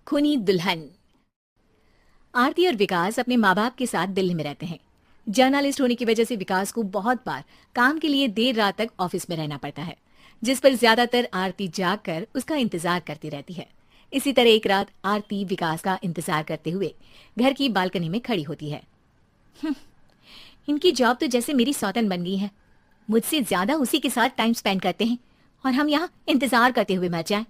खूनी दुल्हन। आरती और विकास अपने माँ बाप के साथ दिल्ली में रहते हैं। जर्नलिस्ट होने की वजह से विकास को बहुत बार काम के लिए देर रात तक ऑफिस में रहना पड़ता है, जिस पर ज्यादातर आरती जागकर उसका इंतजार करती रहती है। इसी तरह एक रात आरती विकास का इंतजार करते हुए घर की बालकनी में खड़ी होती है। इनकी जॉब तो जैसे मेरी सौतन बन गई है। मुझसे ज्यादा उसी के साथ टाइम स्पेंड करते हैं और हम यहाँ इंतजार करते हुए मर जाएं।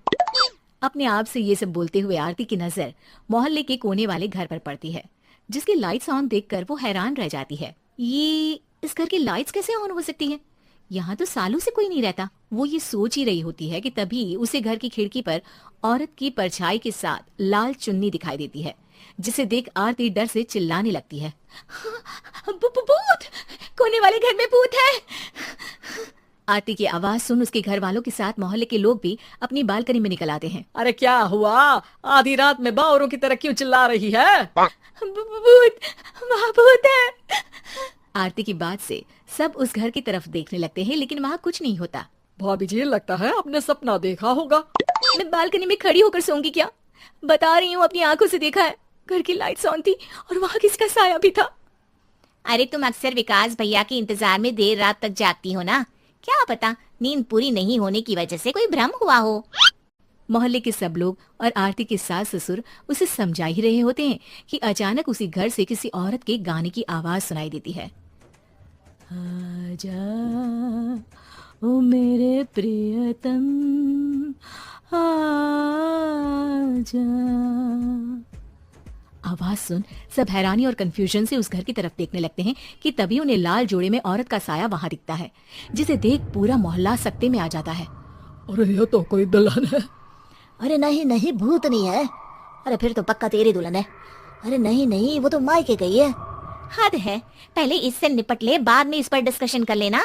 अपने आप से ये सब बोलते हुए आरती की नजर मोहल्ले के कोने वाले घर पर पड़ती है, जिसकी लाइट्स ऑन देखकर वो हैरान रह जाती है। ये इस घर की लाइट्स कैसे ऑन हो सकती है? यहाँ तो सालों से कोई नहीं रहता। वो ये सोच ही रही होती है कि तभी उसे घर की खिड़की पर औरत की परछाई के साथ लाल चुन्नी दिखाई देती है, जिसे देख आरती डर से चिल्लाने लगती है। भूत! कोने वाले घर में भूत है! आरती की आवाज सुन उसके घर वालों के साथ मोहल्ले के लोग भी अपनी बालकनी में निकल आते हैं। अरे क्या हुआ? आधी रात में बावरों की तरह क्यों चिल्ला रही है? भूत! वहाँ भूत है! आरती की बात से सब उस घर की तरफ देखने लगते हैं, लेकिन वहाँ कुछ नहीं होता। भाभी जी, लगता है आपने सपना देखा होगा। मैं बालकनी में खड़ी होकर सोऊंगी क्या? बता रही हूँ, अपनी आंखों से देखा है। घर की लाइट्स ऑन थी और वहाँ किसका साया भी था। अरे तुम अक्सर विकास भैया के इंतजार में देर रात तक जागती हो ना, क्या पता नींद पूरी नहीं होने की वजह से कोई भ्रम हुआ हो। मोहल्ले के सब लोग और आरती के सास ससुर उसे समझा ही रहे होते हैं कि अचानक उसी घर से किसी औरत के गाने की आवाज सुनाई देती है। आजा ओ मेरे प्रियतम आजा। आवाज सुन सब हैरानी और कंफ्यूजन से उस घर की तरफ देखने लगते हैं कि तभी उन्हें लाल जोड़े में औरत का साया वहां दिखता है, जिसे देख पूरा मोहल्ला सकते में आ जाता है। अरे ये तो कोई दुल्हन है। अरे नहीं नहीं, भूत नहीं है। अरे फिर तो पक्का तेरी दुल्हन है। अरे नहीं नहीं, वो तो मायके गई है। हद है, पहले इससे निपट ले, बाद में इस पर डिस्कशन कर लेना।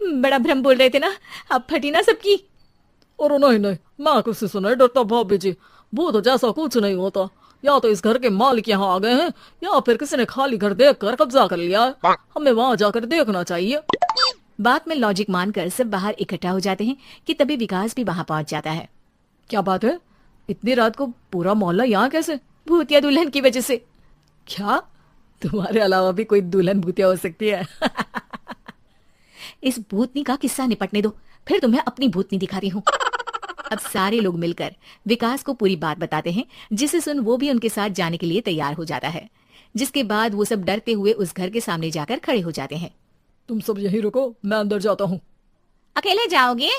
बड़ा भ्रम बोल रहे थे ना, अब फटी ना सबकी। और नहीं नहीं, मैं किसी से नहीं डरता भाभी जी। भूत जैसा कुछ नहीं होता। या तो इस घर के मालिक यहाँ आ गए हैं, या फिर किसी ने खाली घर देखकर कब्जा कर लिया है। हमें वहाँ जाकर देखना चाहिए। बात में लॉजिक मानकर सब बाहर इकट्ठा हो जाते हैं कि तभी विकास भी वहाँ पहुँच जाता है। क्या बात है? इतनी रात को पूरा मोहल्ला यहाँ कैसे? भूतिया दुल्हन की वजह से। क्या तुम्हारे अलावा भी कोई दुल्हन भूतिया हो सकती है? इस भूतनी का किस्सा निपटने दो, फिर तुम्हें अपनी भूतनी दिखाती हूँ। अब सारे लोग मिलकर विकास को पूरी बात बताते हैं, जिसे सुन वो भी उनके साथ जाने के लिए तैयार हो जाता है। जिसके बाद वो सब डरते हुए उस घर के सामने जाकर खड़े हो जाते हैं। तुम सब यहीं रुको, मैं अंदर जाता हूँ। अकेले जाओगे?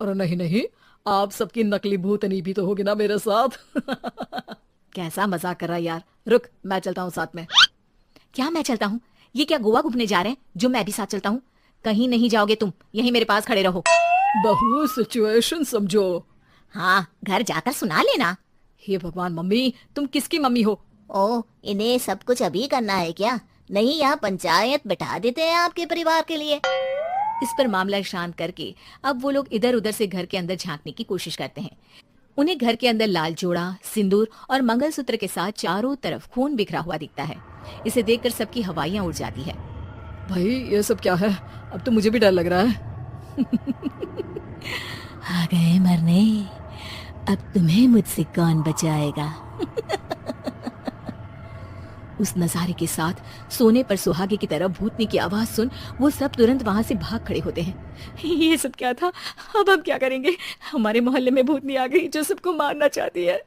अरे नहीं नहीं, आप सबकी नकली भूतनी भी तो होगी ना मेरे साथ। कैसा मजाक कर रहा है यार। रुक, मैं चलता हूँ साथ में। क्या मैं चलता हूँ? ये क्या गोवा घूमने जा रहे हैं जो मैं भी साथ चलता हूँ? कहीं नहीं जाओगे तुम, यहीं मेरे पास खड़े रहो। बहू सिचुएशन समझो। हाँ, घर जाकर सुना लेना। हे भगवान, मम्मी तुम किसकी मम्मी हो? ओ, इन्हें सब कुछ अभी करना है क्या? नहीं, यहाँ पंचायत बिठा देते हैं आपके परिवार के लिए। इस पर मामला शांत करके अब वो लोग इधर उधर से घर के अंदर झांकने की कोशिश करते हैं। उन्हें घर के अंदर लाल जोड़ा, सिंदूर और मंगलसूत्र के साथ चारों तरफ खून बिखरा हुआ दिखता है। इसे देखकर सबकी हवाइयां उड़ जाती है। भाई ये सब क्या है? अब तो मुझे भी डर लग रहा है। आ गए मरने, अब तुम्हें मुझसे कौन बचाएगा? उस नजारे के साथ सोने पर सुहागे की तरह भूतनी की आवाज सुन वो सब तुरंत वहां से भाग खड़े होते हैं। ये सब क्या था? अब हम क्या करेंगे? हमारे मोहल्ले में भूतनी आ गई जो सबको मारना चाहती है।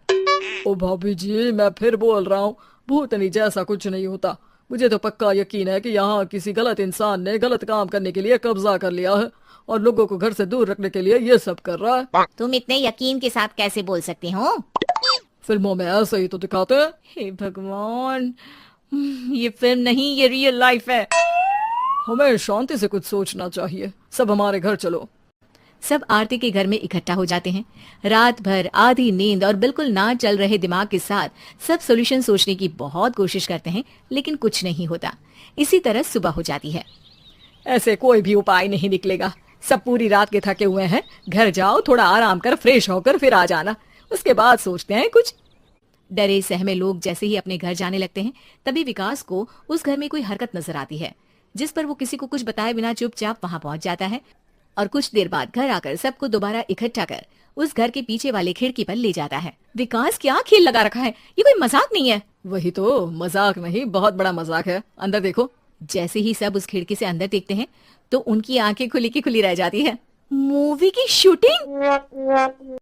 ओ भाभी जी, मैं फिर बोल रहा हूँ, भूतनी जैसा कुछ नहीं होता। मुझे तो पक्का यकीन है कि यहाँ किसी गलत इंसान ने गलत काम करने के लिए कब्जा कर लिया है और लोगों को घर से दूर रखने के लिए ये सब कर रहा है। तुम इतने यकीन के साथ कैसे बोल सकते हो? फिल्मों में ऐसे ही तो दिखाते हैं। हे भगवान, ये फिल्म नहीं, ये रियल लाइफ है। हमें शांति से कुछ सोचना चाहिए। सब हमारे घर चलो। सब आरती के घर में इकट्ठा हो जाते हैं। रात भर आधी नींद और बिल्कुल ना चल रहे दिमाग के साथ सब सॉल्यूशन सोचने की बहुत कोशिश करते हैं, लेकिन कुछ नहीं होता। इसी तरह सुबह हो जाती है। ऐसे कोई भी उपाय नहीं निकलेगा। सब पूरी रात के थके हुए हैं। घर जाओ, थोड़ा आराम कर, फ्रेश होकर फिर आ जाना, उसके बाद सोचते हैं कुछ। डरे सहमे लोग जैसे ही अपने घर जाने लगते हैं, तभी विकास को उस घर में कोई हरकत नजर आती है, जिस पर वो किसी को कुछ बताए बिना चुपचाप वहां पहुंच जाता है और कुछ देर बाद घर आकर सबको दोबारा इकट्ठा कर उस घर के पीछे वाले खिड़की पर ले जाता है। विकास क्या खेल लगा रखा है, ये कोई मजाक नहीं है। वही तो, मजाक नहीं, बहुत बड़ा मजाक है। अंदर देखो। जैसे ही सब उस खिड़की से अंदर देखते हैं तो उनकी आंखें खुली की खुली रह जाती है। मूवी की शूटिंग!